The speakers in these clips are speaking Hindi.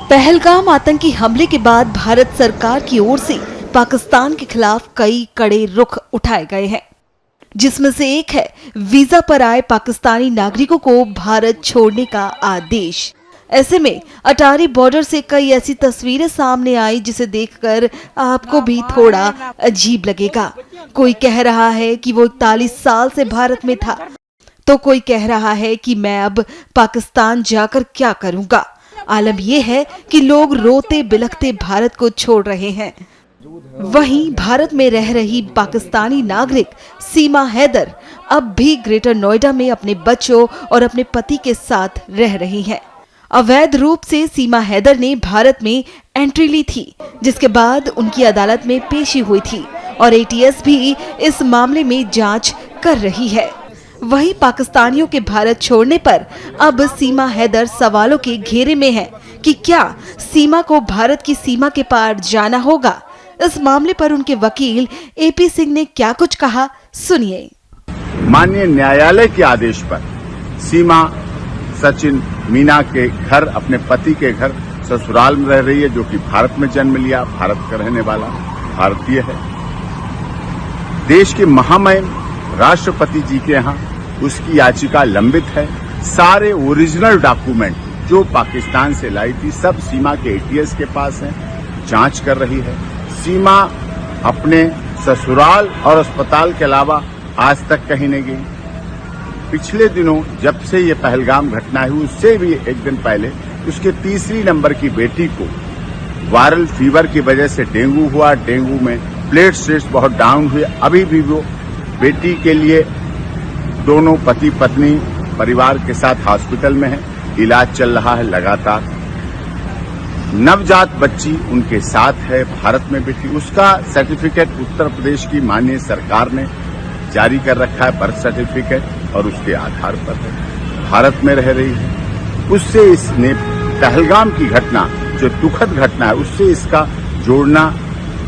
पहलगाम आतंकी हमले के बाद भारत सरकार की ओर से पाकिस्तान के खिलाफ कई कड़े रुख उठाए गए हैं, जिसमें से एक है वीजा पर आए पाकिस्तानी नागरिकों को भारत छोड़ने का आदेश। ऐसे में अटारी बॉर्डर से कई ऐसी तस्वीरें सामने आई जिसे देखकर आपको भी थोड़ा अजीब लगेगा। कोई कह रहा है कि वो 41 साल से भारत में था, तो कोई कह रहा है कि मैं अब पाकिस्तान जाकर क्या करूंगा। आलम यह है कि लोग रोते बिलखते भारत को छोड़ रहे हैं। वहीं भारत में रह रही पाकिस्तानी नागरिक सीमा हैदर अब भी ग्रेटर नोएडा में अपने बच्चों और अपने पति के साथ रह रही हैं। अवैध रूप से सीमा हैदर ने भारत में एंट्री ली थी, जिसके बाद उनकी अदालत में पेशी हुई थी और एटीएस भी इस मामले में जांच कर रही है। वहीं पाकिस्तानियों के भारत छोड़ने पर अब सीमा हैदर सवालों के घेरे में है कि क्या सीमा को भारत की सीमा के पार जाना होगा। इस मामले पर उनके वकील एपी सिंह ने क्या कुछ कहा, सुनिए। माननीय न्यायालय के आदेश पर सीमा सचिन मीना के घर, अपने पति के घर ससुराल में रह रही है, जो कि भारत में जन्म लिया, भारत का रहने वाला भारतीय है। देश के महामहिम राष्ट्रपति जी के यहाँ उसकी याचिका लंबित है। सारे ओरिजिनल डॉक्यूमेंट जो पाकिस्तान से लाई थी सब सीमा के एटीएस के पास हैं, जांच कर रही है। सीमा अपने ससुराल और अस्पताल के अलावा आज तक कहीं नहीं गई। पिछले दिनों जब से ये पहलगाम घटना हुई, उससे भी एक दिन पहले उसके तीसरी नंबर की बेटी को वायरल फीवर की वजह से डेंगू हुआ। डेंगू में प्लेटलेट्स बहुत डाउन हुए। अभी भी वो बेटी के लिए दोनों पति पत्नी परिवार के साथ हॉस्पिटल में है, इलाज चल रहा है लगातार। नवजात बच्ची उनके साथ है, भारत में बेटी। उसका सर्टिफिकेट उत्तर प्रदेश की माननीय सरकार ने जारी कर रखा है, बर्थ सर्टिफिकेट, और उसके आधार पर भारत में रह रही है। उससे इसने पहलगाम की घटना, जो दुखद घटना है, उससे इसका जोड़ना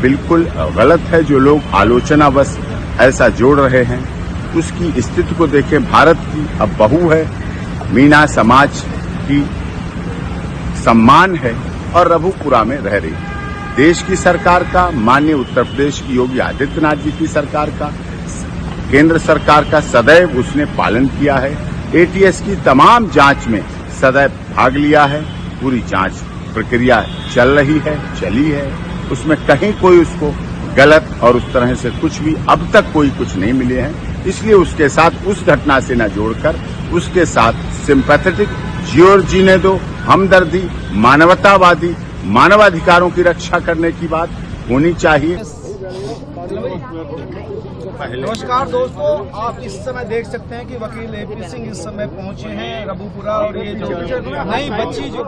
बिल्कुल गलत है। जो लोग आलोचनावश ऐसा जोड़ रहे हैं, उसकी स्थिति को देखें। भारत की अब बहू है, मीना समाज की सम्मान है और रघुपुरा में रह रही है। देश की सरकार का, माननीय उत्तर प्रदेश की योगी आदित्यनाथ जी की सरकार का, केंद्र सरकार का सदैव उसने पालन किया है। एटीएस की तमाम जांच में सदैव भाग लिया है। पूरी जांच प्रक्रिया चल रही है, चली है। उसमें कहीं कोई उसको गलत और उस तरह से कुछ भी अब तक कोई कुछ नहीं मिले हैं। इसलिए उसके साथ उस घटना से न जोड़कर उसके साथ सिंपैथेटिक जीने दो, हमदर्दी, मानवतावादी, मानवाधिकारों की रक्षा करने की बात होनी चाहिए। नमस्कार दोस्तों, आप इस समय देख सकते हैं कि वकील एपी सिंह इस समय पहुंचे हैं रघुपुरा, और ये जो नई बच्ची जो